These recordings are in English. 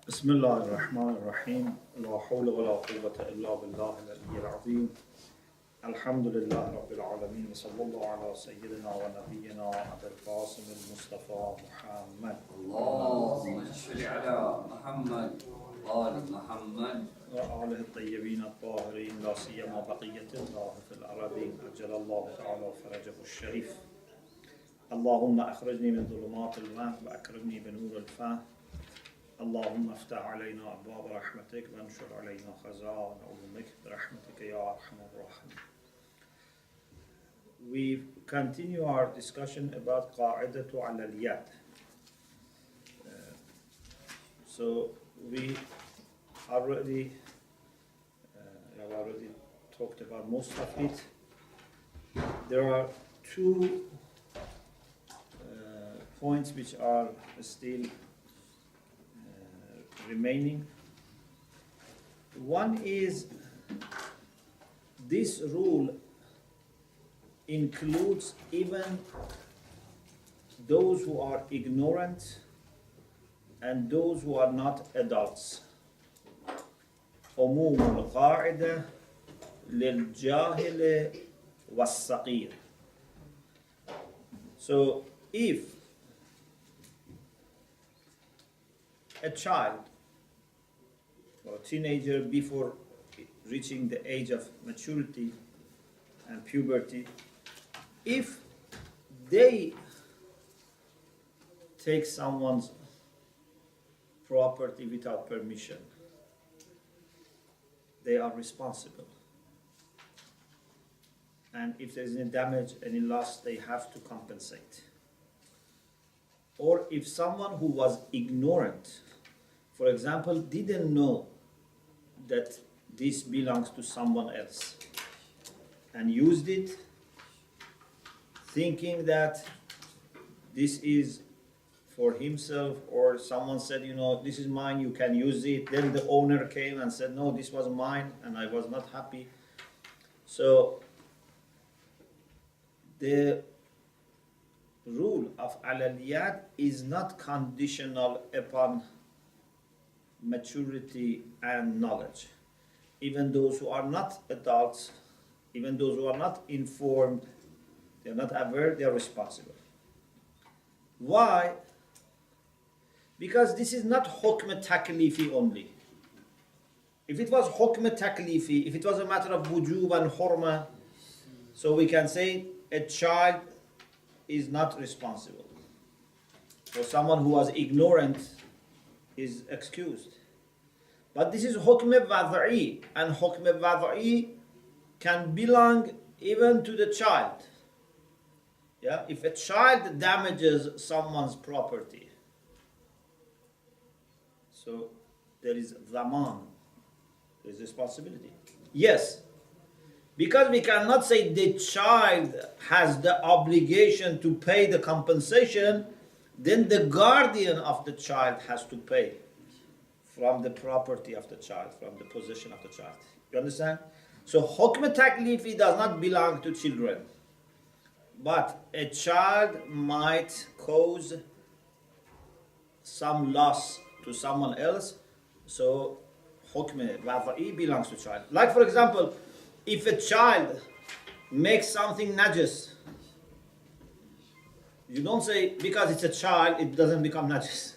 بسم الله الرحمن الرحيم لا حول ولا قوة إلا بالله العلي العظيم الحمد لله رب العالمين وصلى الله على سيدنا ونبينا أبي القاسم المصطفى محمد اللهم صل على محمد وآل محمد وآله الطيبين الطاهرين لا سيما بقية الله في الأرضين أجل الله تعالى فرجه الشريف اللهم أخرجني من ظلمات الوهم وأكرمني بنور الفهم اللهم افتح علينا أبواب رحمتك وانشر علينا خزائن علومك برحمتك يا أرحم الراحمين. We continue our discussion about Qa'idatu ala al-yad. So we already have already talked about most of it. There are two points which are still remaining. One is this rule includes even those who are ignorant and those who are not adults. عموم القاعدة للجاهل والصغير. So if a child or a teenager before reaching the age of maturity and puberty, if they take someone's property without permission, they are responsible. And if there is any damage, any loss, they have to compensate. Or if someone who was ignorant, for example, didn't know that this belongs to someone else and used it thinking that this is for himself, or someone said, this is mine, you can use it. Then the owner came and said, no, this was mine, and I was not happy. So the rule of al-yad is not conditional upon maturity and knowledge. Even those who are not adults, even those who are not informed, they are not aware, they are responsible. Why? Because this is not hukm taklifi only. If it was hukm taklifi, if it was a matter of wujub and hurma, so we can say a child is not responsible. Or someone who was ignorant is excused. But this is hukm wad'i, and hukm wad'i can belong even to the child. Yeah? If a child damages someone's property, so there is dhaman, there is responsibility. Yes, because we cannot say the child has the obligation to pay the compensation, then the guardian of the child has to pay from the property of the child, from the possession of the child. You understand? So hukm taklifi does not belong to children. But a child might cause some loss to someone else, so hukm wad'i belongs to child. Like for example, if a child makes something najis, you don't say because it's a child it doesn't become najis.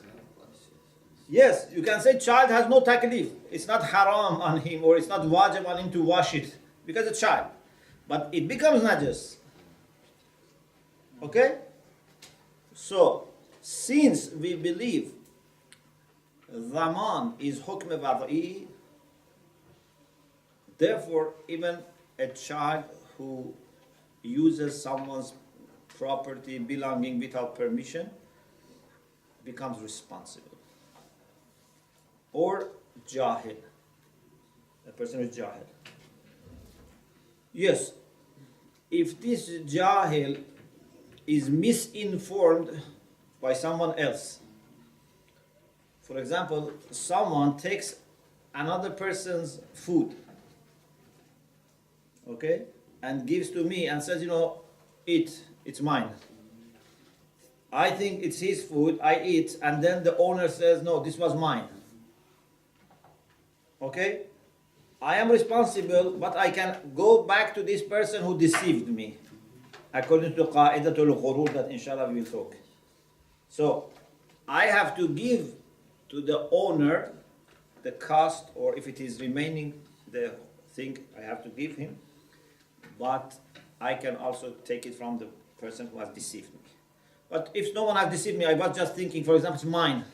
Yes, you can say child has no taklif. It's not haram on him, or it's not wajib on him to wash it because it's a child. But it becomes najis. Okay? So, since we believe dhaman is hukm wad'i, therefore even a child who uses someone's property belonging without permission becomes responsible. Or jahil, a person is jahil. Yes, if this jahil is misinformed by someone else. For example, someone takes another person's food, okay, and gives to me and says, it's mine. I think it's his food, I eat, and then the owner says, no, this was mine. Okay? I am responsible, but I can go back to this person who deceived me. According to Qa'idatul Ghurur that inshallah we will talk. So, I have to give to the owner the cost, or if it is remaining the thing, I have to give him. But I can also take it from the person who has deceived me. But if no one has deceived me, I was just thinking, for example, it's mine.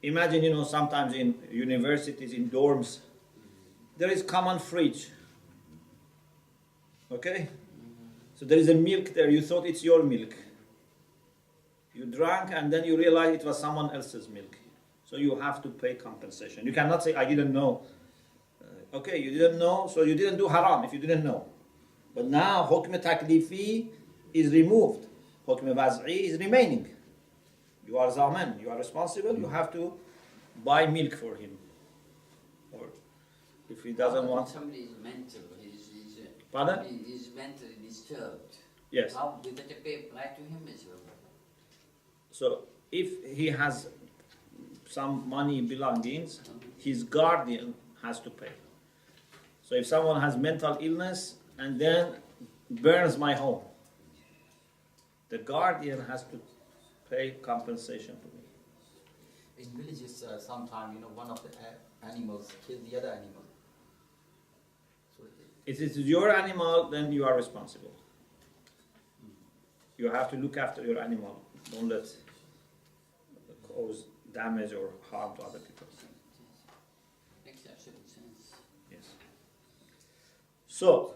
Imagine, sometimes in universities, in dorms, there is common fridge. Okay? So there is a milk there, you thought it's your milk. You drank and then you realize it was someone else's milk. So you have to pay compensation. You cannot say, I didn't know. Okay, you didn't know, so you didn't do haram if you didn't know. But now, hukm taklifi is removed. Hukm waz'i is remaining. You are zaman, you are responsible, you have to buy milk for him. Or if he doesn't want... Somebody is mental, Pardon? He's mentally disturbed. Yes. How did that pay apply to him as well? So if he has some money belongings, his guardian has to pay. So if someone has mental illness and then burns my home, the guardian has to pay compensation to me. In villages, sometimes one of the animals kills the other animal. So If it is your animal, then you are responsible. You have to look after your animal. Don't let it cause damage or harm to other people. Makes absolute sense. Yes. So,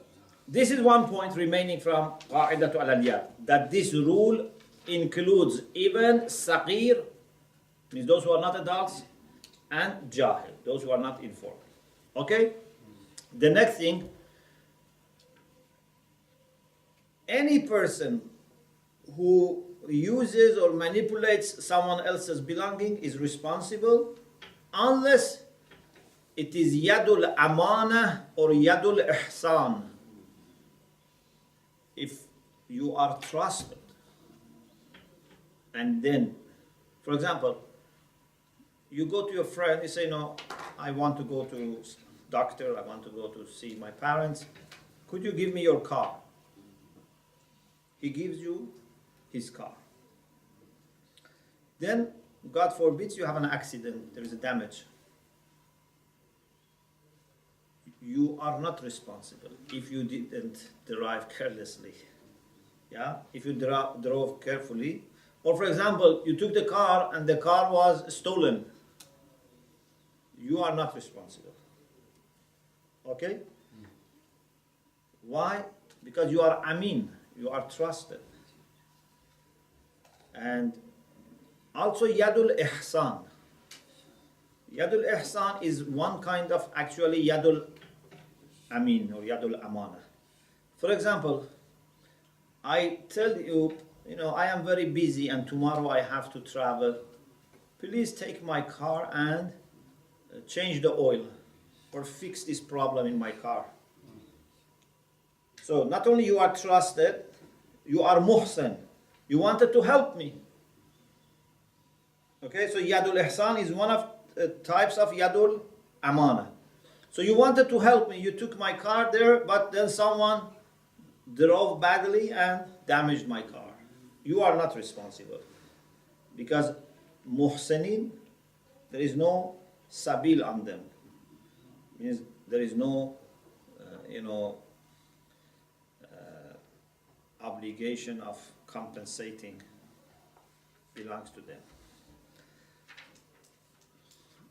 this is one point remaining from Qa'idatu al-Aliyat, that this rule includes even Saqir, means those who are not adults, and Jahil, those who are not informed. Okay? The next thing, any person who uses or manipulates someone else's belonging is responsible unless it is Yadul Amana or Yadul Ihsan. If you are trusted and then, for example, you go to your friend, you say, no, I want to go to doctor, I want to go to see my parents, could you give me your car? He gives you his car. Then, God forbids, you have an accident, there is a damage. You are not responsible if you didn't drive carelessly. Yeah? If you drove carefully. Or for example, you took the car and the car was stolen. You are not responsible. Okay? Why? Because you are amin, you are trusted. And also Yadul Ihsan. Yadul Ihsan is one kind of actually Yadul Amin or Yadul Amana. For example, I tell you, I am very busy and tomorrow I have to travel. Please take my car and change the oil or fix this problem in my car. So not only you are trusted, you are muhsan. You wanted to help me. Okay, so Yadul Ihsan is one of types of Yadul Amana. So you wanted to help me, you took my car there, but then someone drove badly and damaged my car. You are not responsible. Because muhsanin, there is no sabil on them. Means there is no, obligation of compensating belongs to them.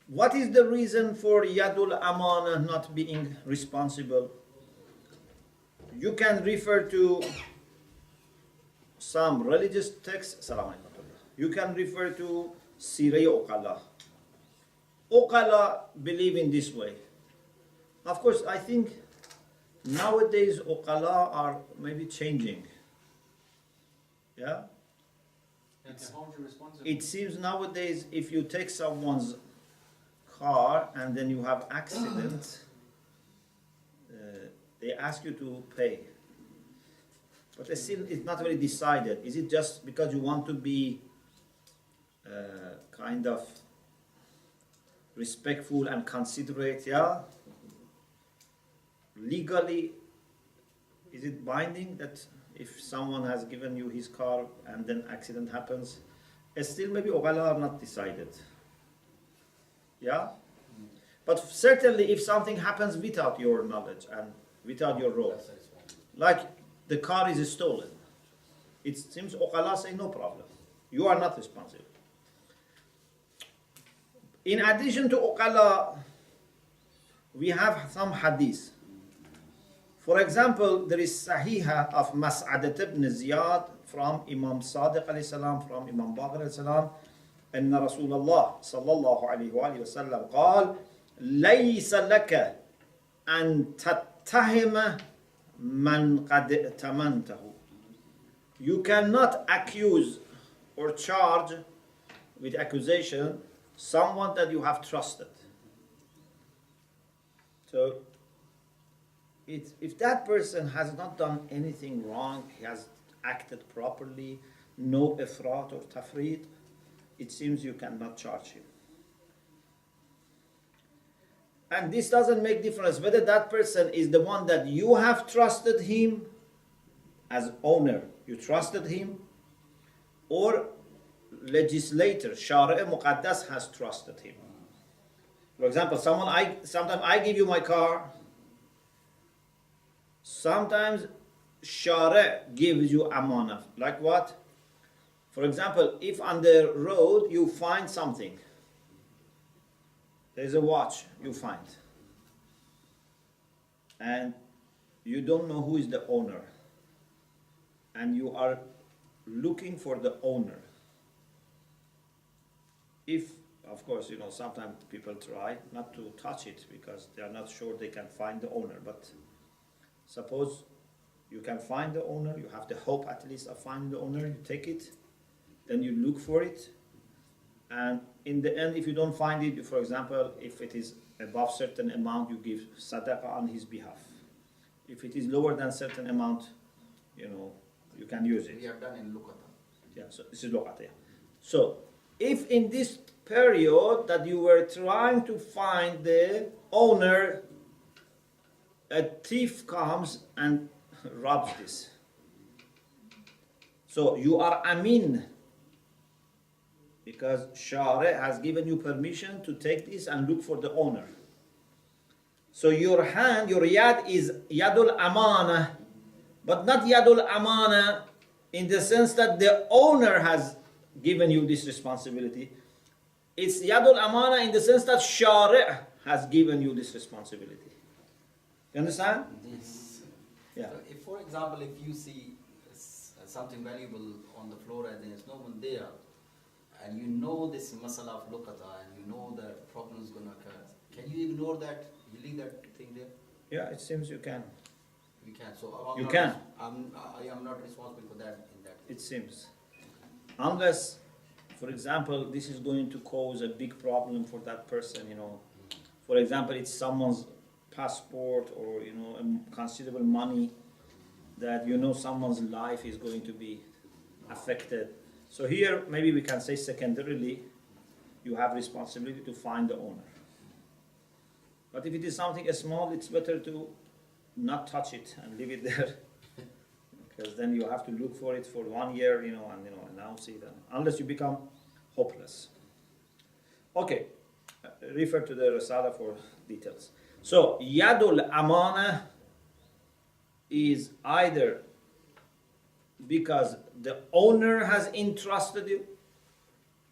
What is the reason for Yadul Amana not being responsible? You can refer to some religious texts. You can refer to Siray Uqala. Uqala believe in this way. Of course, I think nowadays Uqala are maybe changing. Yeah? It seems nowadays if you take someone's car and then you have accident, they ask you to pay. But still it's not very decided. Is it just because you want to be kind of respectful and considerate, yeah? Legally, is it binding that if someone has given you his car and then accident happens, still maybe uqala are not decided, yeah? But certainly if something happens without your knowledge and without your role, That's the responsibility. like the car is stolen, it seems uqala say no problem, you are not responsible. In addition to uqala, we have some hadith. For example, there is Sahiha of Mas'adat ibn Ziyad from Imam Sadiq alayhi salam, from Imam Baqir alayhi salam, أن رسول الله صلى الله عليه وآله وسلم قال ليس لك أن تتهم من قد ائتمنته. You cannot accuse or charge with accusation someone that you have trusted. So, if that person has not done anything wrong, he has acted properly, no ifrat or tafrid, it seems you cannot charge him. And this doesn't make difference whether that person is the one that you have trusted him as owner, you trusted him, or legislator, Shari' Muqaddas has trusted him. For example, sometimes I give you my car, sometimes Shari' gives you amanah. Like what? For example, if on the road you find something, there's a watch you find, and you don't know who is the owner, and you are looking for the owner. If, of course, sometimes people try not to touch it because they are not sure they can find the owner, but suppose you can find the owner, you have the hope at least of finding the owner, you take it, then you look for it, and in the end, if you don't find it, for example, if it is above certain amount, you give sadaqah on his behalf. If it is lower than certain amount, you can use it. We have done in Lukata. Yeah, so this is luqata. Yeah. So, if in this period that you were trying to find the owner, a thief comes and robs this. So you are amin, because Shari' has given you permission to take this and look for the owner. So your hand, your yad is yadul amana, but not yadul amana in the sense that the owner has given you this responsibility. It's yadul amana in the sense that Shari' has given you this responsibility. You understand? Yes. Yeah. So if, for example, if you see something valuable on the floor and there's no one there, and you know this masala of lukata, and you know that problem is going to occur, can you ignore that? You leave that thing there? Yeah, it seems you can. You can. So You can. I am not responsible for that in that It case. seems. Unless, for example, this is going to cause a big problem for that person, For example, it's someone's passport or, considerable money that someone's life is going to be affected. So here, maybe we can say secondarily, you have responsibility to find the owner. But if it is something small, it's better to not touch it and leave it there. Because then you have to look for it for 1 year, and announce it, unless you become hopeless. Okay, refer to the Risala for details. So, Yadul Amana is either because the owner has entrusted you,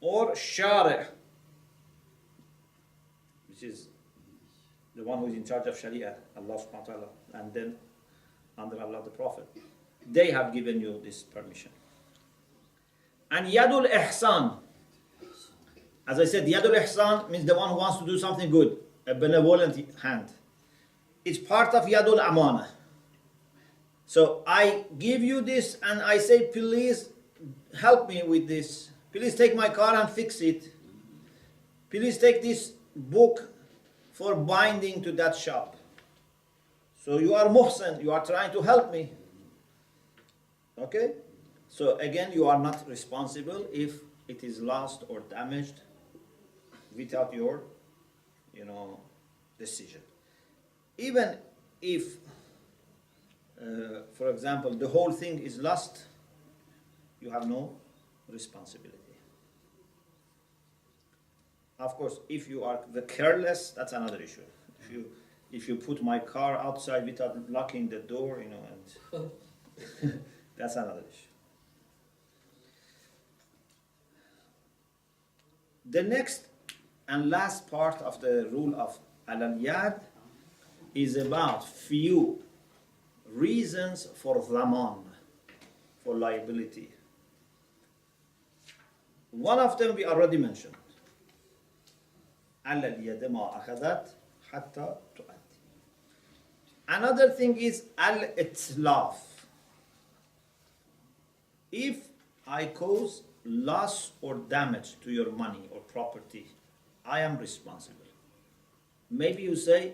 or Shari', which is the one who is in charge of Sharia, Allah subhanahu wa ta'ala, and then under Allah the Prophet. They have given you this permission. And Yadul Ihsan, as I said, Yadul Ihsan means the one who wants to do something good, a benevolent hand. It's part of Yadul Amana. So I give you this and I say, please help me with this. Please take my car and fix it. Please take this book for binding to that shop. So you are muhsin, you are trying to help me. Okay? So again, you are not responsible if it is lost or damaged without your decision. Even if, for example, the whole thing is lost, you have no responsibility. Of course, if you are careless, that's another issue. If you put my car outside without locking the door, and that's another issue. The next and last part of the rule of al-yad is about few reasons for dhaman, for liability. One of them we already mentioned. على اليد ما أخذت حتى تؤدي. Another thing is al-itlaf. If I cause loss or damage to your money or property, I am responsible. Maybe you say,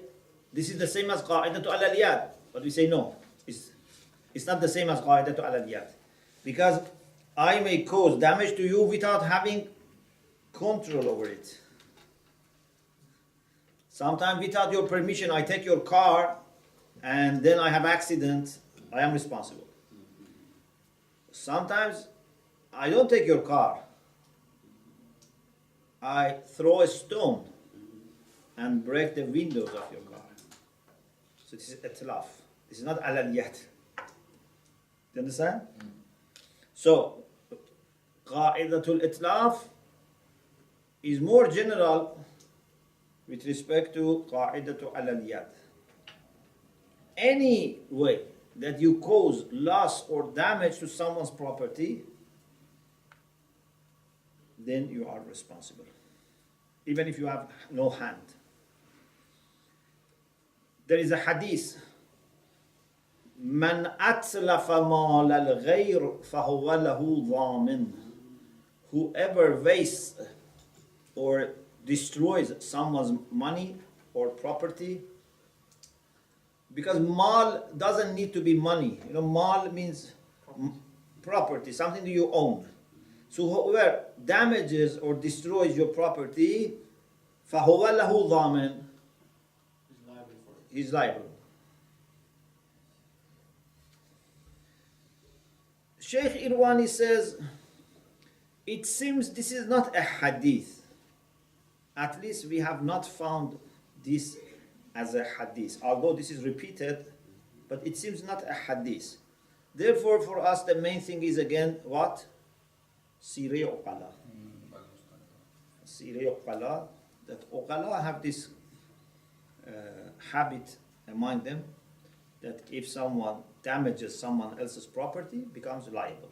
this is the same as qa'idatu al-yad, but we say no, it's not the same as qa'idatu al-yad, because I may cause damage to you without having control over it. Sometimes without your permission, I take your car and then I have accident, I am responsible. Sometimes I don't take your car. I throw a stone and break the windows of your car. So this is itlaf. This is not al-yad. Do you understand? So, qa'idatul itlaf is more general with respect to qa'idatu al-yad. Any way that you cause loss or damage to someone's property, then you are responsible, even if you have no hand. There is a hadith, من أتلف مال الغير فهو له ضامن. Whoever wastes or destroys someone's money or property, because mal doesn't need to be money. Mal means property, something that you own. So whoever damages or destroys your property, فَهُوَ لَهُ ضَامِن, he's liable. Sheikh Irwani says, it seems this is not a hadith. At least we have not found this as a hadith, although this is repeated, but it seems not a hadith. Therefore, for us, the main thing is again what? Sireh uqala. Sireh uqala, that uqala have this habit among them, that if someone damages someone else's property, becomes liable.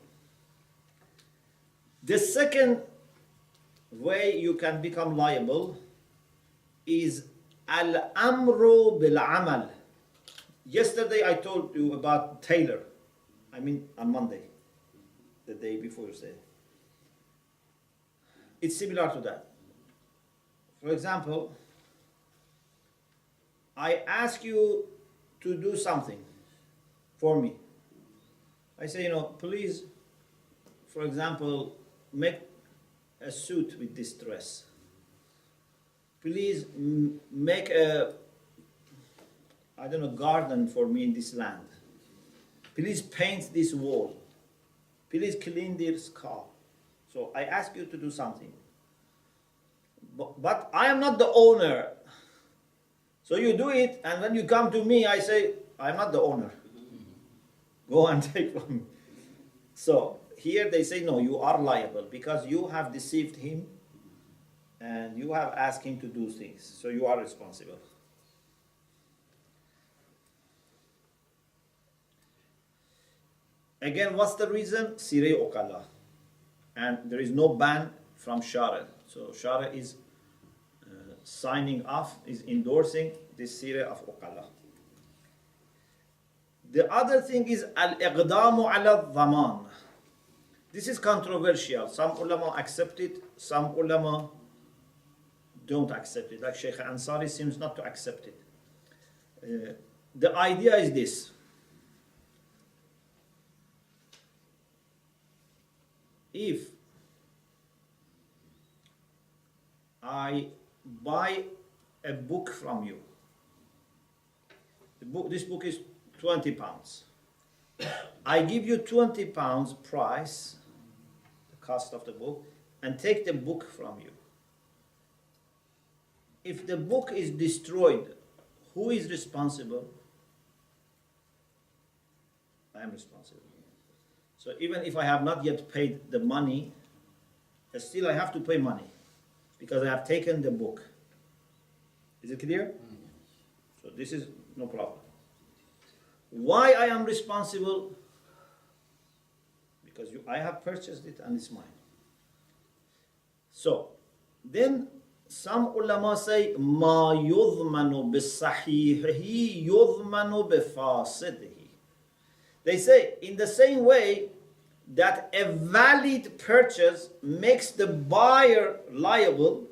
The second way you can become liable is al-amru bil-amal. Yesterday I told you about tailor. On Monday, the day before yesterday. It's similar to that. For example, I ask you to do something for me. I say, please, for example, make a suit with this dress. Please make a, garden for me in this land. Please paint this wall. Please clean this car. So I ask you to do something. But I am not the owner. So you do it, and when you come to me, I say, I'm not the owner. Go and take from me. So here they say, no, you are liable because you have deceived him and you have asked him to do things. So you are responsible. Again, what's the reason? Sireh uqala. And there is no ban from Shara. So Shara is signing off, is endorsing this Sireh of uqala. The other thing is al-iqdamu ala dhaman. This is controversial. Some ulama accept it, some ulama don't accept it. Like Sheikh Ansari seems not to accept it. The idea is this. If I buy a book from you. This book is 20 pounds. I give you 20 pounds price, the cost of the book, and take the book from you. If the book is destroyed, who is responsible? I am responsible. So even if I have not yet paid the money, still I have to pay money because I have taken the book. Is it clear? So this is no problem. Why I am responsible? Because I have purchased it and it's mine. So then some ulama say ما يضمن بصحيحه يضمن بفاسده. They say in the same way that a valid purchase makes the buyer liable,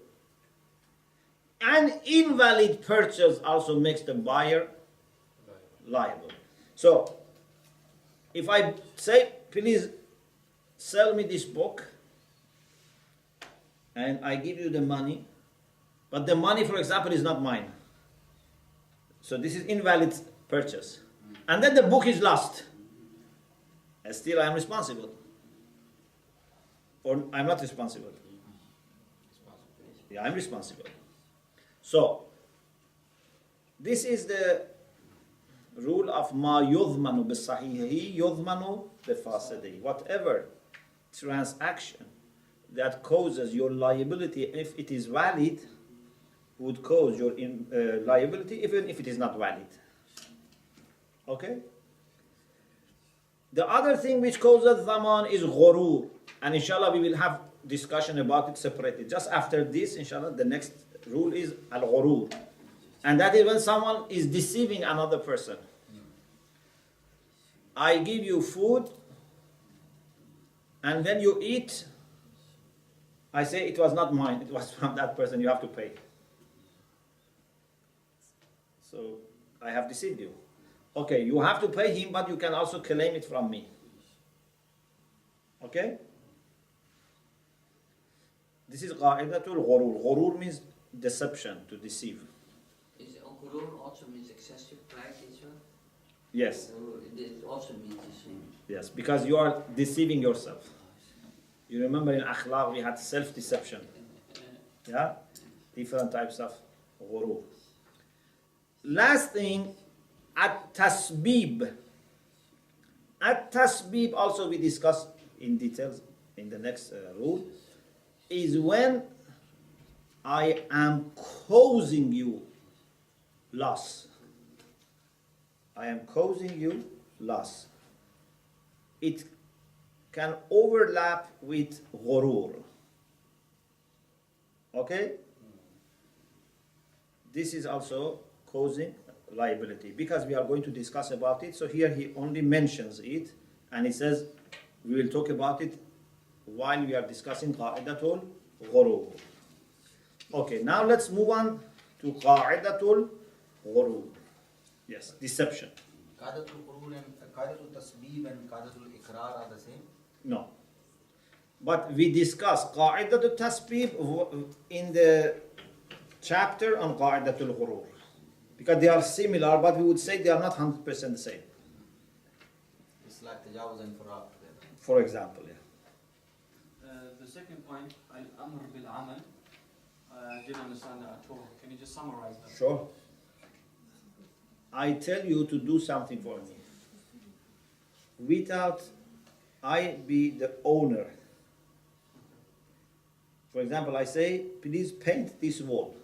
an invalid purchase also makes the buyer liable. So if I say, please sell me this book, and I give you the money, but the money, for example, is not mine. So this is invalid purchase. And then the book is lost. And still I am responsible. Or I'm not responsible. Yeah, I'm responsible. So this is the rule of ma yudhmanu bisahihi yudhmanu bifasidi. Whatever transaction that causes your liability, if it is valid, would cause your liability even if it is not valid. Okay? The other thing which causes dhaman is ghurur. And inshallah we will have discussion about it separately. Just after this, inshallah, the next rule is al-ghurur. And that is when someone is deceiving another person. I give you food, and when you eat, I say it was not mine, it was from that person, you have to pay. So I have deceived you. Okay, you have to pay him, but you can also claim it from me. Okay? This is qa'idatul ghurur. Ghurur means deception, to deceive. Is ghurur also means excessive pride as well? Yes. It also means the same. Yes, because you are deceiving yourself. You remember in akhlaq we had self-deception. Yeah? Different types of ghurur. Last thing, at-tasbib. At-tasbib also we discuss in details in the next rule, is when I am causing you loss. I am causing you loss. It can overlap with ghurur. Okay? This is also causing liability because we are going to discuss about it. So here he only mentions it and he says we will talk about it while we are discussing qa'idatul ghurur. Okay, now let's move on to qa'idatul ghurur. Yes, deception. Qa'datul ghurur and qa'datul tasbib and qa'datul iqrar are the same? No. But we discussed qa'idatul tasbib in the chapter on qa'idatul ghurur. Because they are similar, but we would say they are not 100% the same. It's like tajawuz and faraq. For example, yeah. The second point, al-amr bil-amal, I didn't understand that at all. Can you just summarize that? Sure. I tell you to do something for me without I be the owner. For example, I say, please paint this wall.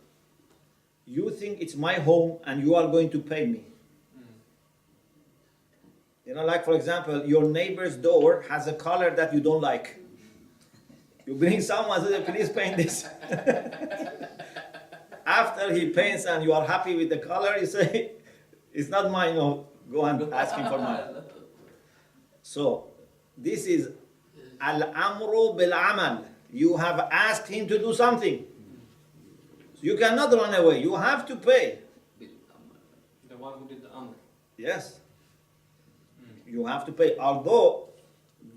You think it's my home and you are going to pay me. You know, like for example, your neighbor's door has a color that you don't like. You bring someone and say, please paint this. After he paints and you are happy with the color, you say, it's not mine, no, go and ask him for mine. So, this is al-amru bil-amal. You have asked him to do something. You cannot run away. You have to pay. The one who did the amr. Yes. You have to pay. Although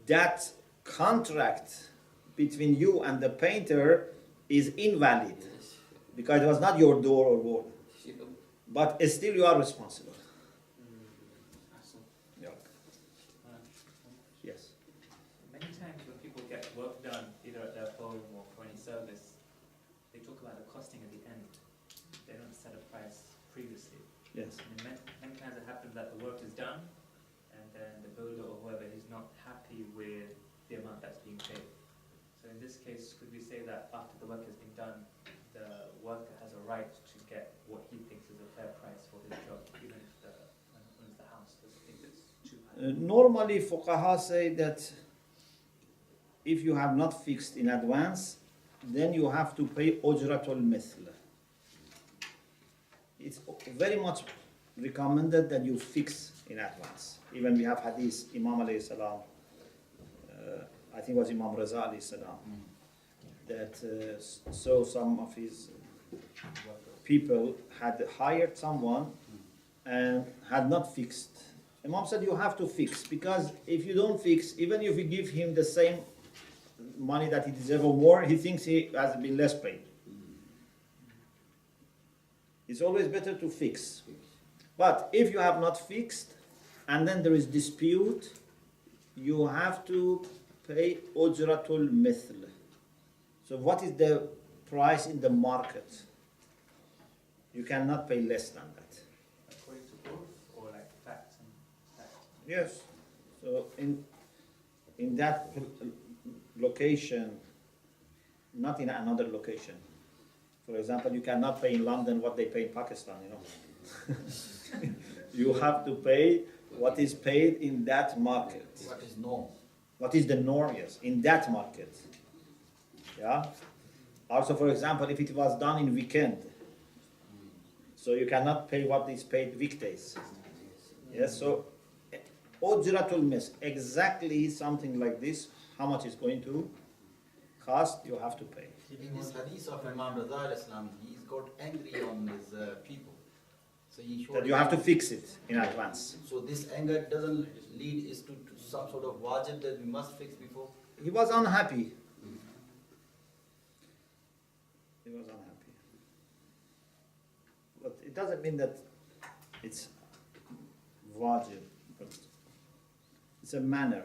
that contract between you and the painter is invalid. because it was not your door or wall. But still you are responsible. Yeah. Yes. Many times when people get work done, either at their home or for any service, they talk about the costing at the end. They don't set a price previously. Yes. And many times it happens that the work is done, and then the builder or whoever is not happy with the amount that's being paid. So in this case, could we say that after the work has been done, the worker has a right to get what he thinks is a fair price for his job, even if when the house doesn't think it's too high? Normally, fuqaha say that if you have not fixed in advance, then you have to pay ujratul mithl. It's very much recommended that you fix in advance. Even we have hadith, Imam alayhi salam, I think it was Imam Raza alayhi salam, that so some of his people had hired someone and had not fixed. Imam said you have to fix, because if you don't fix, even if you give him the same money that he deserves or more, he thinks he has been less paid. It's always better to fix. But if you have not fixed and then there is dispute, you have to pay ujratul mithl. So what is the price in the market? You cannot pay less than that. According to both, or like facts and facts? Yes. So in that location, not in another location. For example, you cannot pay in London what they pay in Pakistan, you know. You have to pay what is paid in that market. What is norm? What is the norm, yes, in that market. Yeah. Also, for example, if it was done in weekend, so you cannot pay what is paid weekdays. Yes, so ujratul mis, exactly something like this, how much is going to cost, you have to pay. In this hadith of Imam Raza al-Islam, he's got angry on his people. So he showed That you have to fix it in advance. So this anger doesn't lead is to some sort of wajib that we must fix before? He was unhappy. He was unhappy. But it doesn't mean that it's wajib, but it's a manner.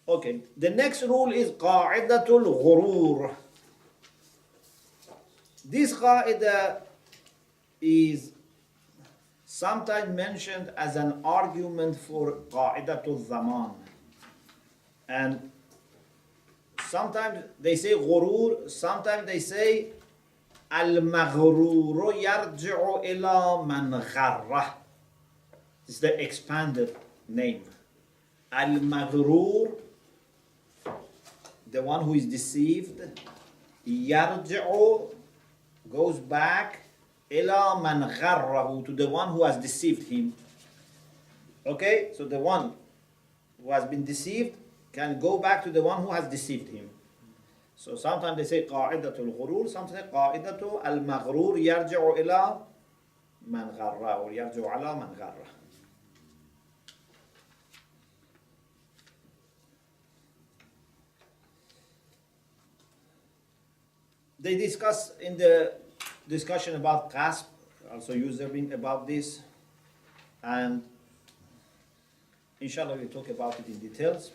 Okay, the next rule is qa'idatul ghurur. This qa'idah is sometimes mentioned as an argument for qa'idatul zaman. And sometimes they say ghurur, sometimes they say al-maghruru yarji'u ila man gharrah. This is the expanded name. Al-maghrur, the one who is deceived, yarji'u, goes back, ila man gharrahu, to the one who has deceived him. Okay, so the one who has been deceived can go back to the one who has deceived him. So sometimes they say qa'idatul ghurur, sometimes they say qa'idatul al-maghrur yarji'u ila man gharra, or yarji'u ala man gharra. They discuss in the discussion about qasb, also using about this, and inshallah we'll talk about it in details.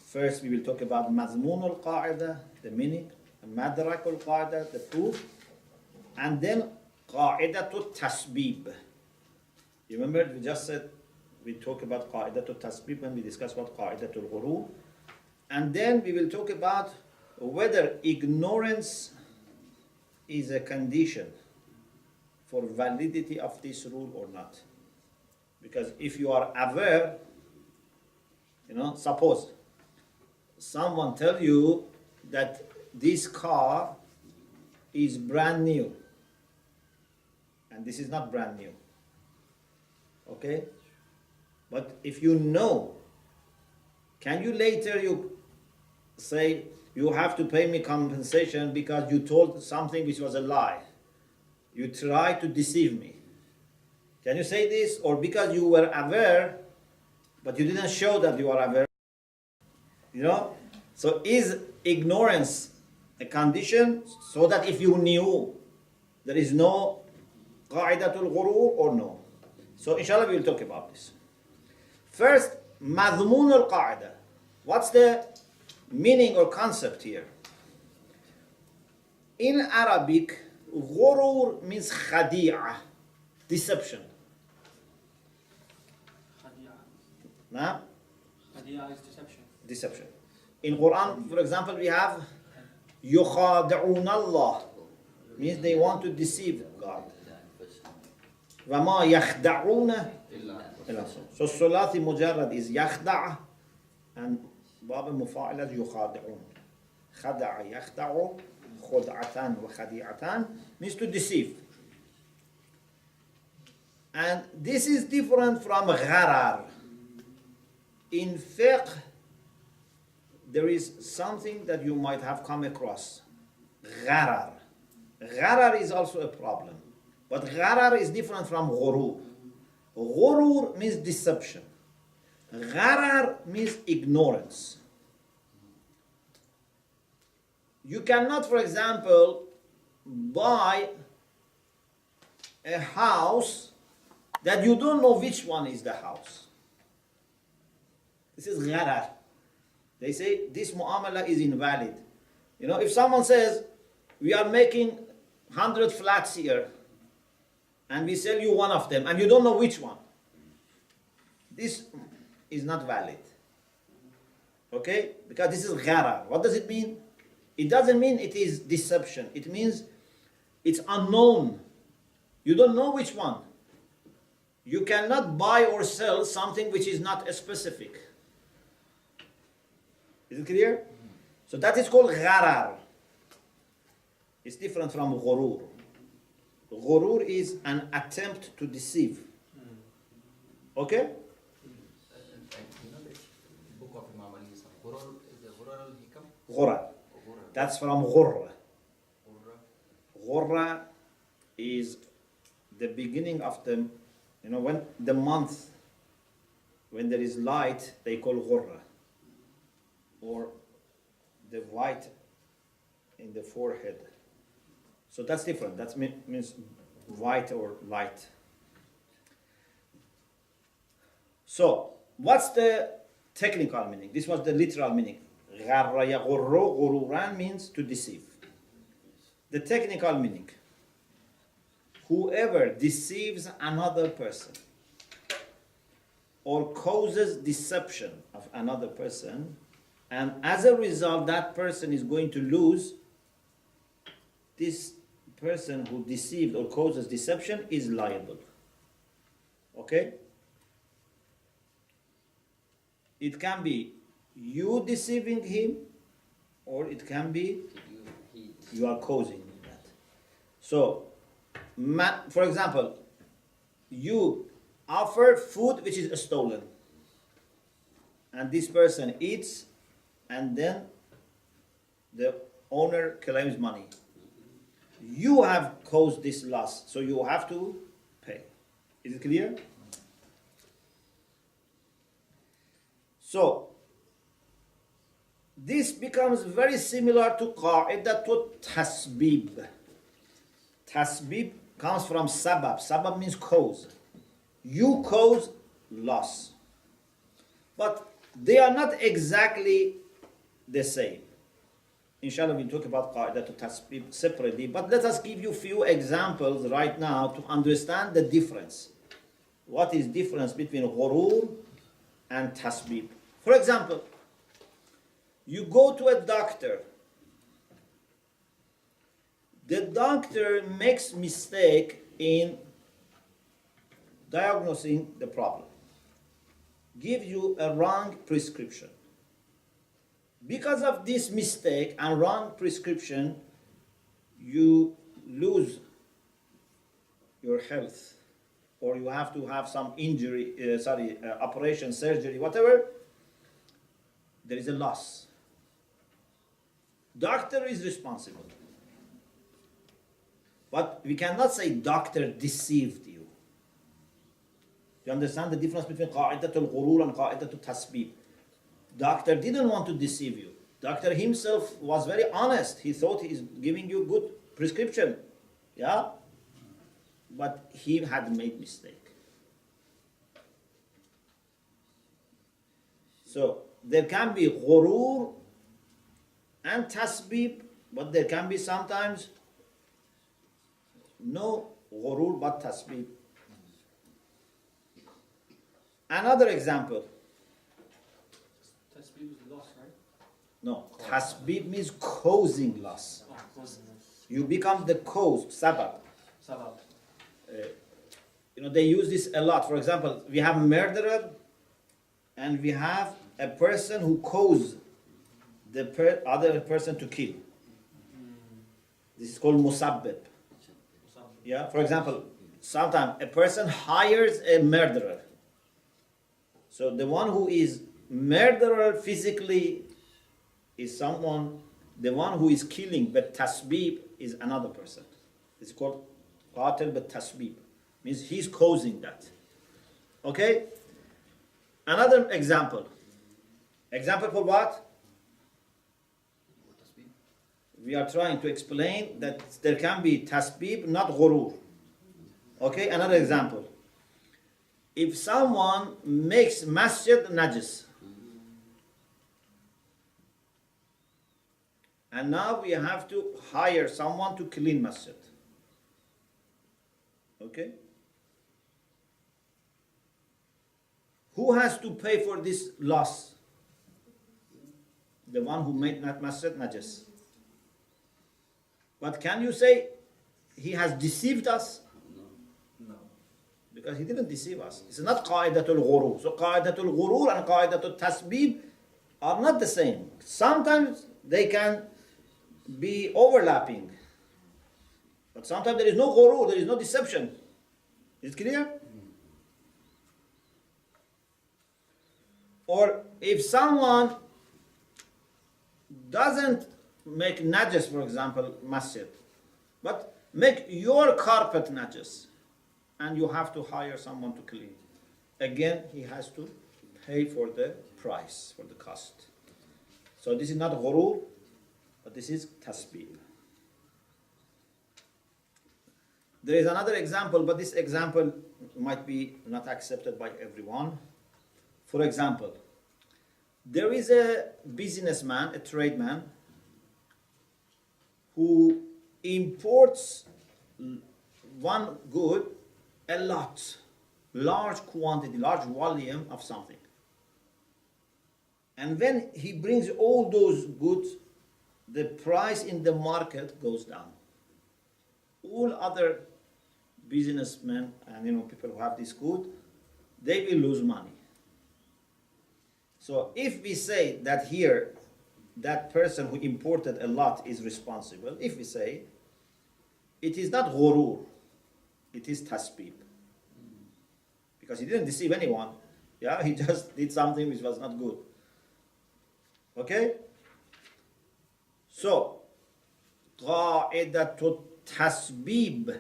First we will talk about mazmun al-qa'idah, the meaning, madrak al-qa'idah, the proof, and then qa'idatul tasbib. You remember we just said we talk about qa'idatul tasbib when we discuss about qa'idatul ghurur, and then we will talk about whether ignorance is a condition for validity of this rule or not. Because if you are aware, suppose someone tell you that this car is brand new, and this is not brand new, okay? But if you know, can you later say, you have to pay me compensation because you told something which was a lie. You tried to deceive me. Can you say this? Or because you were aware, but you didn't show that you are aware? So is ignorance a condition so that if you knew there is no qa'idatul ghurur or no. So inshallah we will talk about this. First, madhmun al-qa'ida. What's the meaning or concept here? In Arabic, ghurur means khadi'ah, deception. Khadi'a. Nah? Khadi'a is deception. Deception. In Quran, for example, we have yukhadi'un Allah, means they want to deceive God. وَمَا يَخْدَعُونَ إِلَّا So sulati mujarrad is yakhda' and bab al-mufa'ila is yukhadi'un. Khada'a yakhda'u, khud'atan wa khadi'atan means to deceive. And this is different from gharar. In fiqh, there is something that you might have come across. Gharar. Gharar is also a problem. But gharar is different from ghurur. Ghurur means deception. Gharar means ignorance. You cannot, for example, buy a house that you don't know which one is the house. This is gharar. They say this mu'amala is invalid. You know, if someone says, we are making 100 flats here, and we sell you one of them, and you don't know which one, this is not valid. Okay? Because this is gharar. What does it mean? It doesn't mean it is deception. It means it's unknown. You don't know which one. You cannot buy or sell something which is not specific. Is it clear? So that is called gharar. It's different from ghurur. Ghurur is an attempt to deceive. Okay? You know the book of Imam Ali is Ghurur, is the Ghurur al-Hikam? Ghurra. That's from ghurra. Ghurra is the beginning of the, you know, when the month, when there is light, they call ghurra. Or the white in the forehead. So that's different. That means white or light. So, what's the technical meaning? This was the literal meaning. Gharra yaghurru ghururan means to deceive. The technical meaning. Whoever deceives another person or causes deception of another person, and as a result that person is going to lose, this person who deceived or causes deception is liable. Okay? It can be you deceiving him, or it can be you are causing that. So, for example, you offer food which is stolen, and this person eats, and then the owner claims money. You have caused this loss, so you have to pay. Is it clear? So, this becomes very similar to qa'idatul tasbib. Tasbib comes from sabab. Sabab means cause. You cause loss. But they are not exactly the same. Inshallah, we'll talk about qa'idatul tasbib separately, but let us give you few examples right now to understand the difference. What is difference between ghurur and tasbib? For example, you go to a doctor. The doctor makes mistake in diagnosing the problem. Give you a wrong prescription. Because of this mistake and wrong prescription, you lose your health, or you have to have some injury, operation, surgery, whatever. There is a loss. Doctor is responsible. But we cannot say doctor deceived you. You understand the difference between qa'idatul ghurur and qa'idatul tasbib? Doctor didn't want to deceive you. Doctor himself was very honest. He thought he's giving you good prescription. Yeah? But he had made mistake. So there can be ghurur and tasbib, but there can be sometimes no ghurur but tasbib. Another example. Tasbih is loss, right? No, tasbib means causing loss. Oh, causing loss. You become the cause, sabab. Sabab. They use this a lot. For example, we have murderer and we have a person who caused the other person to kill. This is called musabbib. Yeah. For example, sometimes a person hires a murderer. So the one who is murderer physically is someone, the one who is killing, but tasbib is another person. It's called qatil but tasbib. Means he's causing that. Okay? Another example. Example for what? We are trying to explain that there can be tasbib, not ghurur. Okay? Another example. If someone makes masjid najis, and now we have to hire someone to clean masjid. Okay? Who has to pay for this loss? The one who made that masjid najis. But can you say he has deceived us? No. Because he didn't deceive us. It's not qa'idatul ghurur. So qa'idatul ghurur and qa'idatul tasbib are not the same. Sometimes they can be overlapping. But sometimes there is no ghurur, there is no deception. Is it clear? Or if someone doesn't make najis, for example, masjid, but make your carpet najis, and you have to hire someone to clean. Again, he has to pay for the price, for the cost. So this is not ghurur, but this is tasbih. There is another example, but this example might be not accepted by everyone. For example, there is a businessman, a tradesman, who imports one good, a lot, large quantity, large volume of something. And when he brings all those goods, the price in the market goes down. All other businessmen and people who have this good, they will lose money. So if we say that here, that person who imported a lot is responsible, if we say, it is not ghurur, it is tasbib. Because he didn't deceive anyone. Yeah, he just did something which was not good. Okay? So, qa'idatul tasbib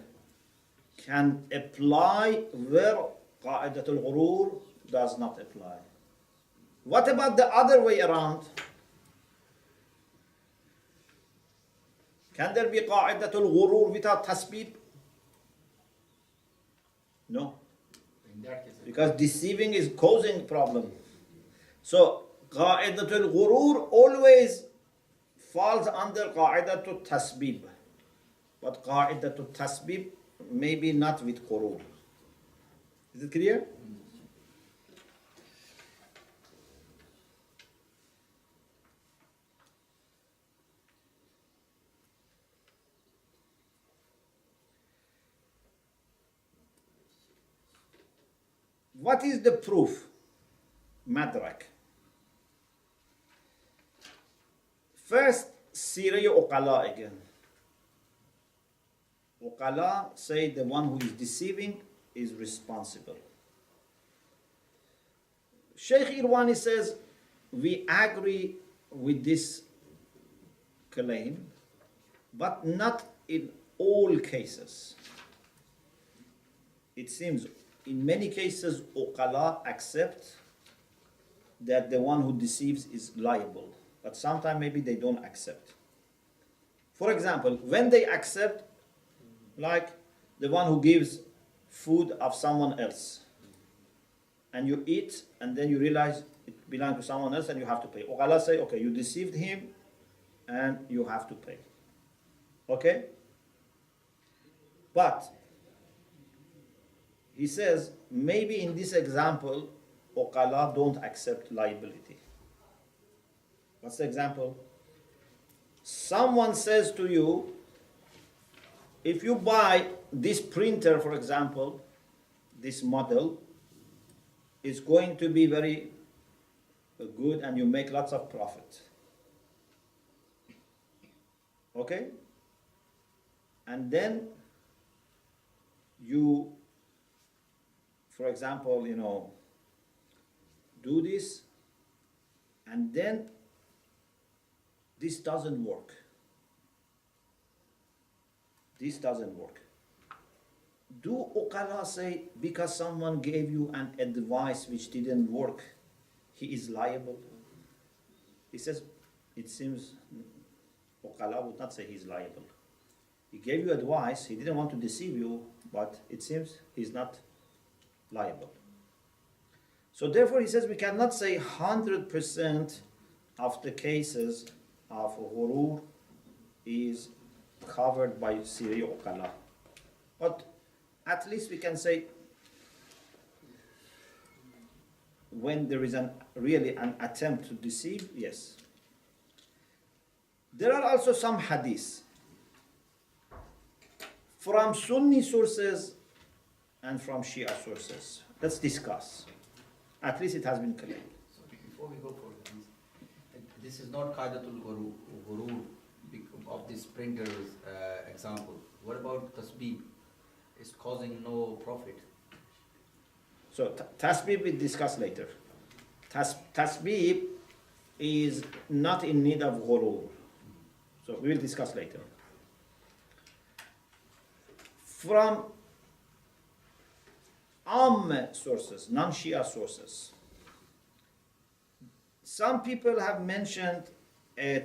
can apply where qa'idatul ghurur does not apply. What about the other way around? Can there be qa'idatul ghurur without tasbib? No. In that case, Because deceiving is causing problem. So, qa'idatul ghurur always falls under qa'idatul tasbib. But qa'idatul tasbib maybe not with ghurur. Is it clear? What is the proof? Madrak. First, Siraya Uqala again. Uqala say the one who is deceiving is responsible. Sheikh Irwani says, we agree with this claim, but not in all cases. It seems in many cases, Uqala accept that the one who deceives is liable. but sometimes maybe they don't accept. For example, when they accept, like the one who gives food of someone else, and you eat, and then you realize it belongs to someone else and you have to pay. Allah say, okay, you deceived him and you have to pay. Okay? But he says, maybe in this example, Uqala don't accept liability. What's the example? Someone says to you, if you buy this printer, for example, this model, it's going to be very good and you make lots of profit. Okay? And then you, for example, do this, and then this doesn't work. This doesn't work. Do Uqala say because someone gave you an advice which didn't work, he is liable? He says, it seems Uqala would not say he's liable. He gave you advice, he didn't want to deceive you, but it seems he's not liable. So therefore he says we cannot say 100% of the cases of ghurur is covered by Siri Uqala. But at least we can say when there is really an attempt to deceive, yes. There are also some hadiths from Sunni sources and from Shia sources. Let's discuss. At least it has been claimed. So before we go for this is not Qaidatul Ghurur of this printer's example. What about tasbih? It's causing no profit. So tasbih we discuss later. Tasbih is not in need of ghurur. So we will discuss later. From sources, non-Shia sources, some people have mentioned a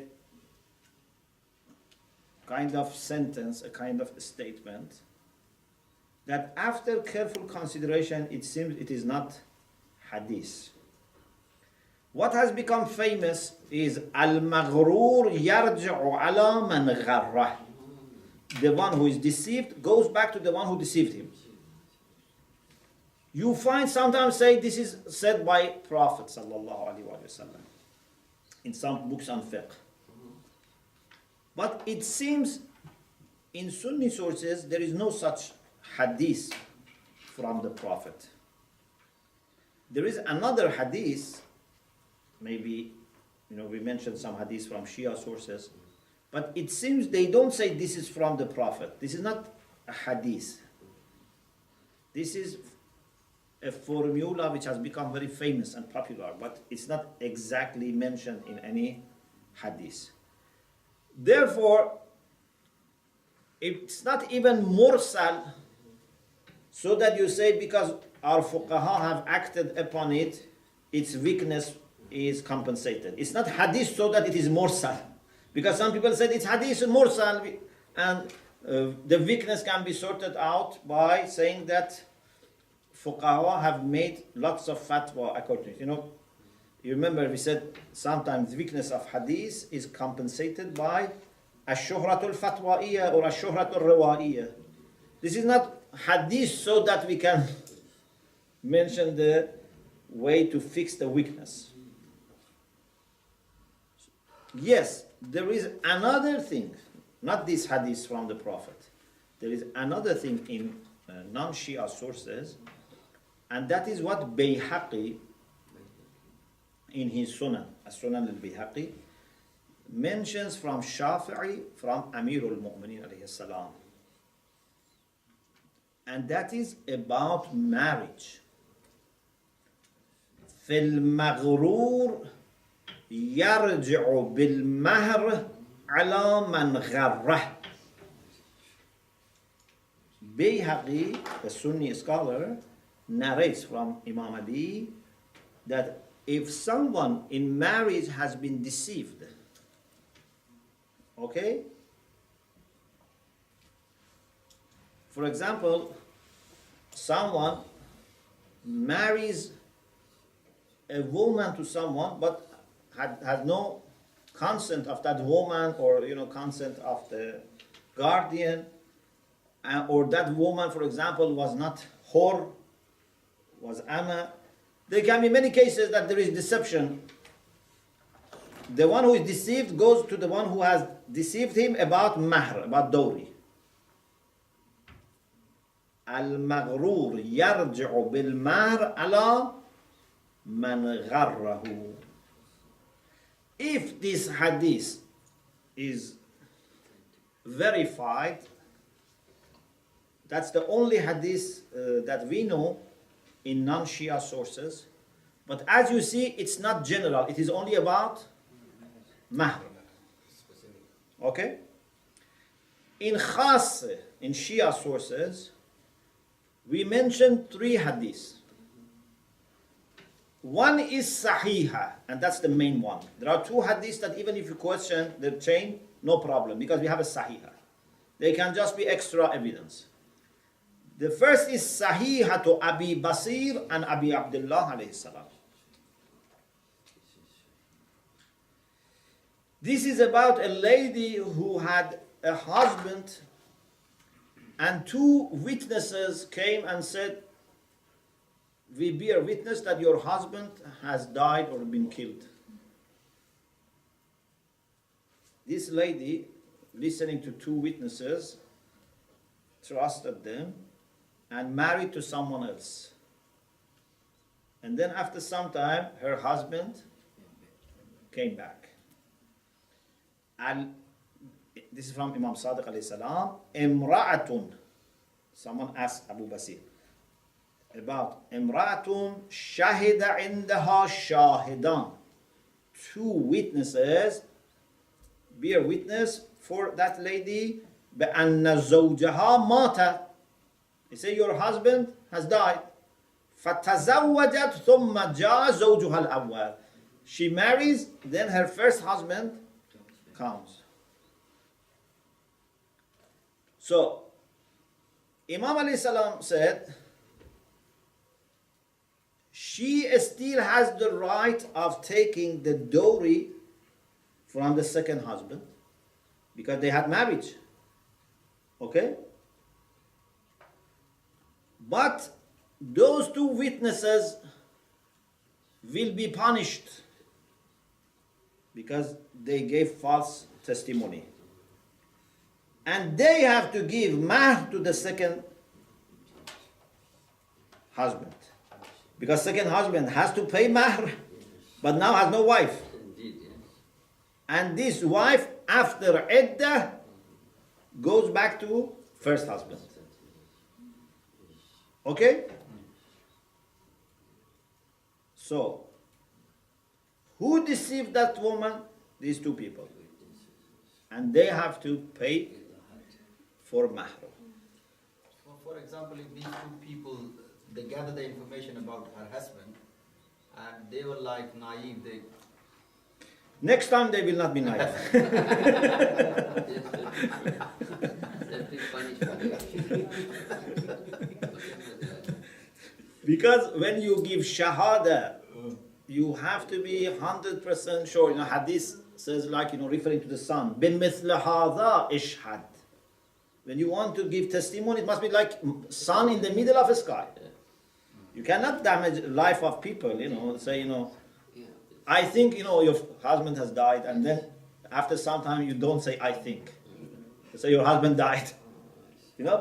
kind of sentence, a kind of statement, that after careful consideration, it seems it is not hadith. What has become famous is al-maghrur yarji'u ala man gharrah. The one who is deceived goes back to the one who deceived him. You find sometimes say this is said by Prophet sallallahu alaihi wasallam in some books on fiqh. But it seems in Sunni sources there is no such hadith from the Prophet. There is another hadith, maybe we mentioned some hadith from Shia sources, but it seems they don't say this is from the Prophet. This is not a hadith. This is a formula which has become very famous and popular, but it's not exactly mentioned in any hadith. Therefore, it's not even mursal, so that you say because our fuqaha have acted upon it, its weakness is compensated. It's not hadith so that it is mursal. Because some people said it's hadith and mursal, and the weakness can be sorted out by saying that fuqaha have made lots of fatwa according to. You remember we said sometimes the weakness of hadith is compensated by ash-shuhratul fatwa'iyya or ash-shuhratul riwa'iyya. This is not hadith so that we can mention the way to fix the weakness. Yes, there is another thing, not this hadith from the Prophet. There is another thing in non-Shia sources, and that is what Bayhaqi in his Sunan, As-Sunan al-Bayhaqi, mentions from Shafi'i, from Amirul Mu'mineen alayhi salam. And that is about marriage. في المغرور يرجع بالمهر على من غره. Bayhaqi, the Sunni scholar, narrates from Imam Ali that if someone in marriage has been deceived, okay? For example, someone marries a woman to someone but had no consent of that woman, or consent of the guardian, or that woman, for example, was not hor, was ama. There can be many cases that there is deception. The one who is deceived goes to the one who has deceived him about mahr, about dowry. Al-maghrur yarji'u bil-mahr ala man gharrahu. If this hadith is verified, that's the only hadith that we know in non-Shia sources. But as you see, it's not general. It is only about mahr. Okay? In khas, in Shia sources, we mentioned 3 hadiths. One is sahiha, and that's the main one. There are 2 hadiths that even if you question the chain, no problem, because we have a sahiha. They can just be extra evidence. The first is sahiha to Abi Basir and Abi Abdullah alayhi salam. This is about a lady who had a husband, and 2 witnesses came and said, we bear witness that your husband has died or been killed. This lady, listening to 2 witnesses, trusted them and married to someone else. And then after some time, her husband came back. And this is from Imam Sadiq alayhi salam. Imra'atun. Someone asked Abu Basir about Imra'atun shahida indaha shahidan. 2 witnesses bear witness for that lady. بأن زوجها مات. They say your husband has died. فَتَزَوَّجَتْ ثُمَّ جَاءَ زَوْجُهَا الْأَوَّلِ. She marries, then her first husband comes. So, Imam alayhi salam said, she still has the right of taking the dowry from the second husband, because they had marriage. Okay? But those 2 witnesses will be punished because they gave false testimony. And they have to give mahr to the second husband. Because second husband has to pay mahr, but now has no wife. Indeed, yes. And this wife, after iddah, goes back to first husband. Okay? So, who deceived that woman? These 2 people. And they have to pay for mahr. For example, if these 2 people, they gather the information about her husband, and they were like naive, they... Next time they will not be naive. Because when you give shahada, you have to be 100% sure. Hadith says, like, referring to the sun. بِمِثْلَ هَذَا إِشْهَدْ. When you want to give testimony, it must be like sun in the middle of the sky. You cannot damage life of people, say, I think, your husband has died, and then after some time you don't say, I think. You say, your husband died.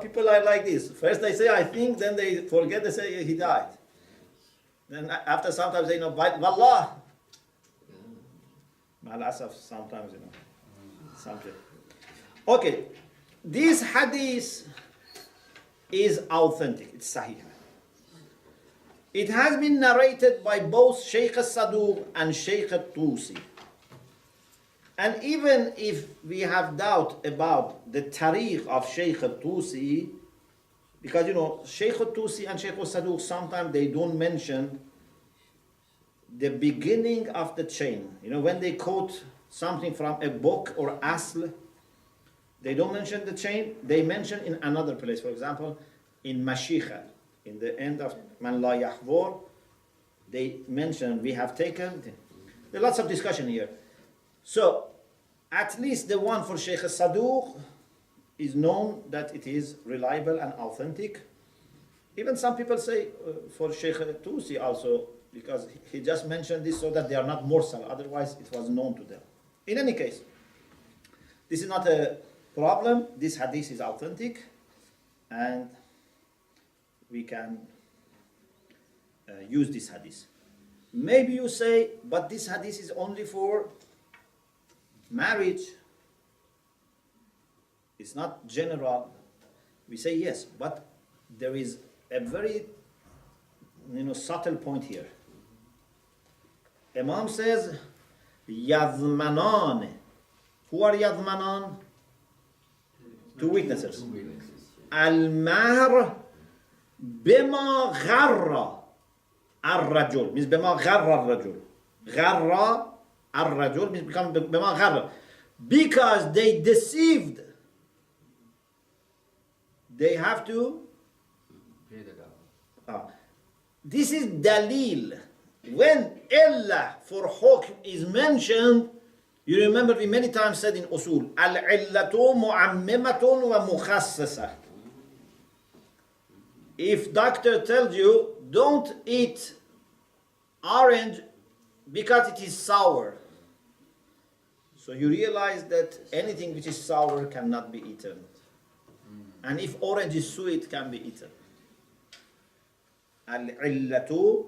People are like this. First they say, I think, then they forget, they say, he died. Then after sometimes they Wallah. Malasaf, sometimes, something. Okay, this hadith is authentic, it's sahih. It has been narrated by both Sheikh al-Saduq and Sheikh al-Tusi. And even if we have doubt about the tariq of Sheikh al-Tusi, because Sheikh al-Tusi and Sheikh al-Saduq, sometimes they don't mention the beginning of the chain. You know, when they quote something from a book or asl, they don't mention the chain, they mention in another place. For example, in Mashikha, in the end of Man La Yahvor, they mention we have taken. There are lots of discussion here. So, at least the one for Sheikh Saduq is known that it is reliable and authentic. Even some people say for Sheikh Tusi also, because he just mentioned this so that they are not mursal, otherwise it was known to them. In any case, this is not a problem. This hadith is authentic, and we can use this hadith. Maybe you say, but this hadith is only for marriage. It's not general. We say yes, but there is a very subtle point here. Imam says, Yadmanan. Who are Yadmanan? Two witnesses. Al-Mahr bima gharra al-rajul. Means bima gharra al-rajul. Gharra al-rajul means become bima gharra. Because they deceived, they have to pay the government. This is dalil. When illa for hukm is mentioned, you remember we many times said in usul, al-illatu mu'ammimatun wa mukhassasa. If doctor tells you, don't eat orange because it is sour, so you realize that anything which is sour cannot be eaten. And if orange is sweet, can be eaten. Al-illatu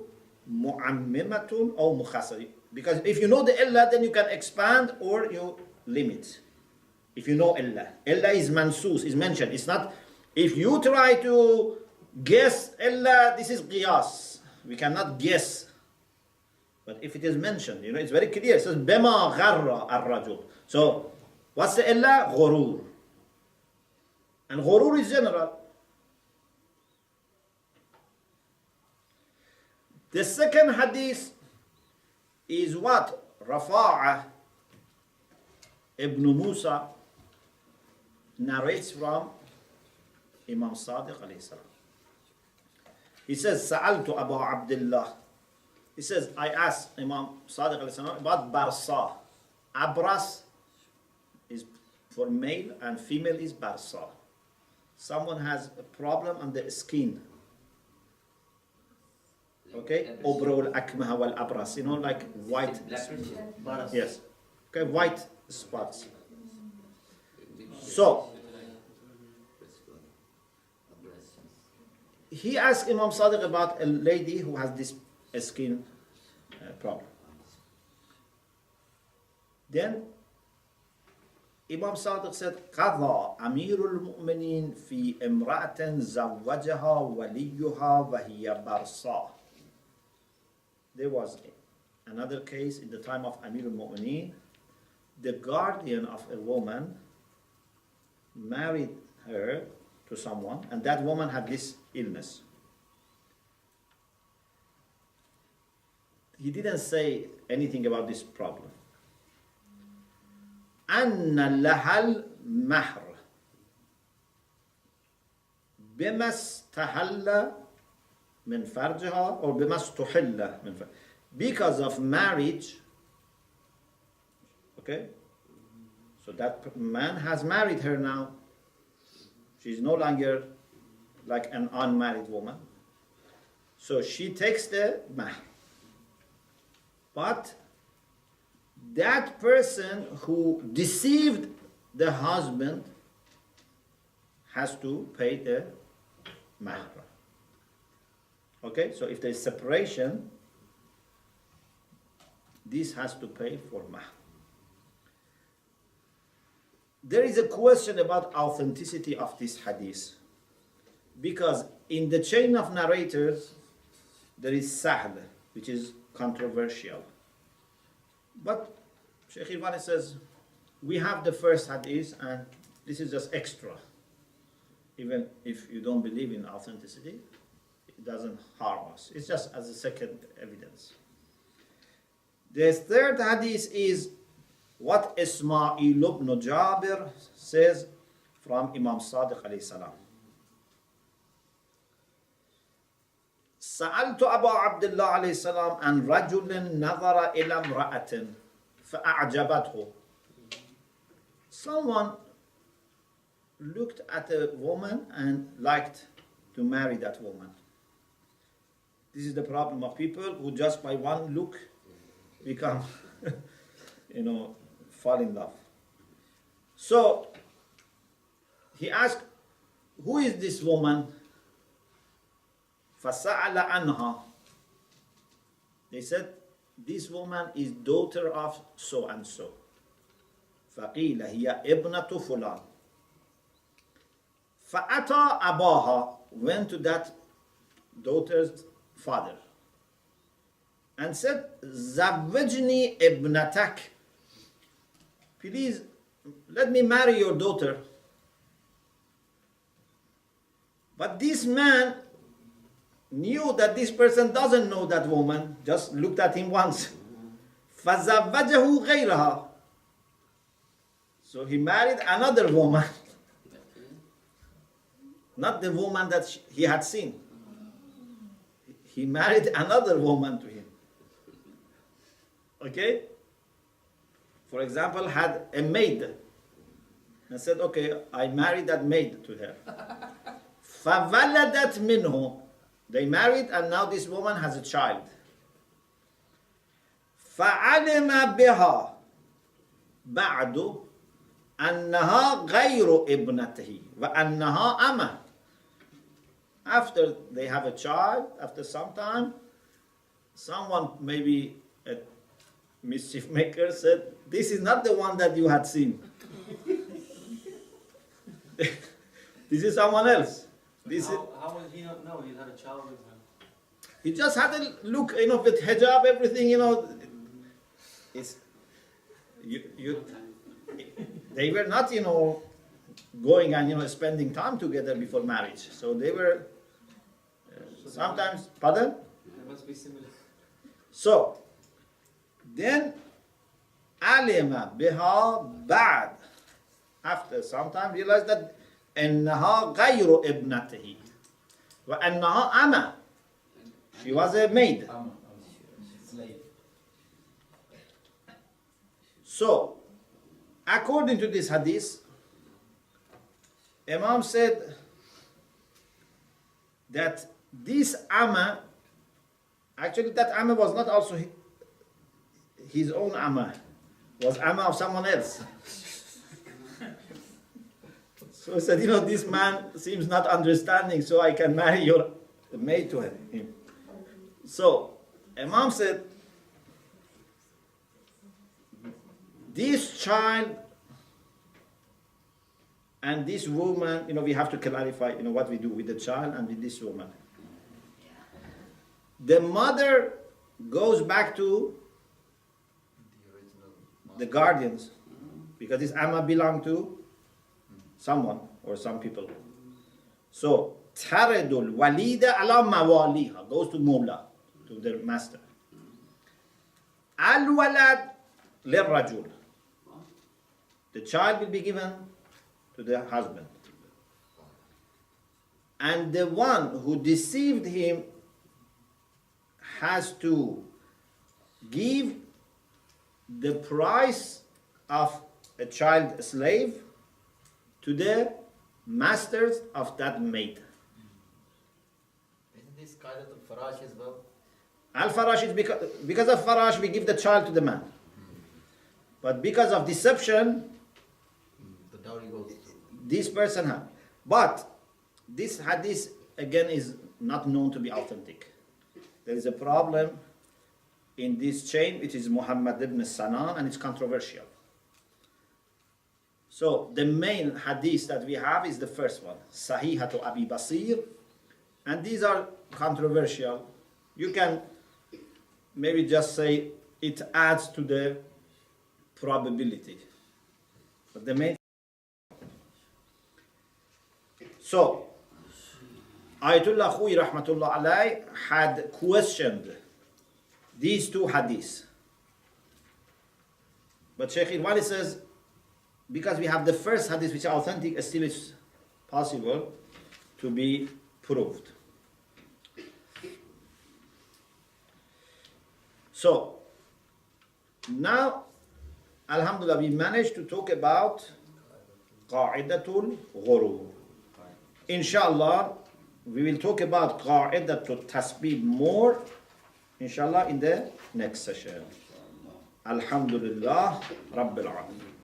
mu'ammimatun or mukhassasa. Because if you know the illah, then you can expand or you limit. If you know illah. Illah is mansus, is mentioned. It's not, if you try to guess illah, this is qiyas. We cannot guess. But if it is mentioned, it's very clear. It says, bima gharra ar-rajul. So, what's the illah? Ghurur. And ghurur is general. The second hadith is what Rafa'a ibn Musa narrates from Imam Sadiq alayhi salam. He says, Sa'altu Abu Abdullah. He says, I asked Imam Sadiq alayhi salam about Barsa. Abras is for male and female is Barsa. Someone has a problem on the skin. Okay? Obrol akmaha wal abras. Like white. Yes. Okay, white spots. So, he asked Imam Sadiq about a lady who has this skin problem. Then, Imam Sadiq said, قَضَى أَمِيرُ الْمُؤْمِنِينَ فِي إِمْرَأَةٍ زَوَّجَهَا وَلِيُّهَا وَهِيَ بَرْصَى. There was another case in the time of Amir al-Mu'mineen. The guardian of a woman married her to someone, and that woman had this illness. He didn't say anything about this problem. أَنَّ لَهَا الْمَهْرَ بِمَا اسْتَحَلَّ من فرجها or بما استحل من فرجها. Because of marriage, okay, so that man has married her now. She's no longer like an unmarried woman, so she takes the mahr. But that person who deceived the husband has to pay the mahr. Okay, so if there is separation, this has to pay for mahr. There is a question about authenticity of this hadith, because in the chain of narrators there is sahl, which is controversial. But Sheikh Irvani says we have the first hadith and this is just extra. Even if you don't believe in authenticity, it doesn't harm us. It's just as a second evidence. The third hadith is what Ismail ibn Jabir says from Imam Sadiq alayhi salam. سألت أبا عبد الله عليه السلام عن رجل نظر إلى امرأة فأعجبته. Someone looked at a woman and liked to marry that woman. This is the problem of people who just by one look become, fall in love. So he asked, who is this woman? فَسَأَلَ عَنْهَا. They said, this woman is daughter of so and so. فَقِيلَ هِيَ ابْنَةُ فُلَانٍ. فَأَتَى أَبَاهَا. Went to that daughter's father and said, زَوِّجْنِي ابْنَتَكَ. Please, let me marry your daughter. But this man knew that this person doesn't know that woman, just looked at him once. فَزَوَّجَهُ غَيْرَهَا. So he married another woman, not the woman that he had seen. He married another woman to him. Okay? For example, had a maid and said, okay, I married that maid to her. فَوَلَدَتْ مِنْهُ. They married and now this woman has a child. فَعَلِمَ بِهَا بَعْدُ أَنَّهَا غَيْرُ إِبْنَتِهِ وَأَنَّهَا أَمَةٌ. After they have a child, after some time, someone, maybe a mischief maker, said, this is not the one that you had seen. This is someone else. How will he not know he had a child with her? He just had a look, with hijab, everything, It's, they were not, going and, spending time together before marriage. So they were sometimes, pardon? They must be similar. So, then, alima biha ba'd. After some time, realized that أنها غير ابنته وأنها أمة. She was a maid. Slave. So, according to this hadith, Imam said that this Amma, actually that Amma was not also his own Amma, was Amma of someone else. So he said, this man seems not understanding, so I can marry your maid to him. So, Imam said, this child and this woman, we have to clarify, what we do with the child and with this woman. The mother goes back to the guardians, because this Amma belonged to someone or some people. So, taredul walida ala mawaliha, goes to Mawla, to their master. Al walad lirrajul. The child will be given to the husband. And the one who deceived him has to give the price of a child slave to the masters of that maid. Isn't this kind of farash as well? Al-farash is because of farash we give the child to the man. But because of deception, the dowry goes to this person had. But this hadith again is not known to be authentic. There is a problem in this chain, which is Muhammad ibn Sanan, and it's controversial. So the main hadith that we have is the first one, Sahihatu Abi Basir, and these are controversial. You can maybe just say it adds to the probability. But the main. So, Ayatollah Khuy Rahmatullah Alay had questioned these two hadiths. But Sheikh Irwani says, because we have the first hadith which are authentic, still it's possible to be proved. So, now, Alhamdulillah, we managed to talk about Qa'idatul Ghurur. Inshallah, we will talk about Qa'idatul Tasbih more, inshallah, in the next session. Alhamdulillah, Rabbil Alamin.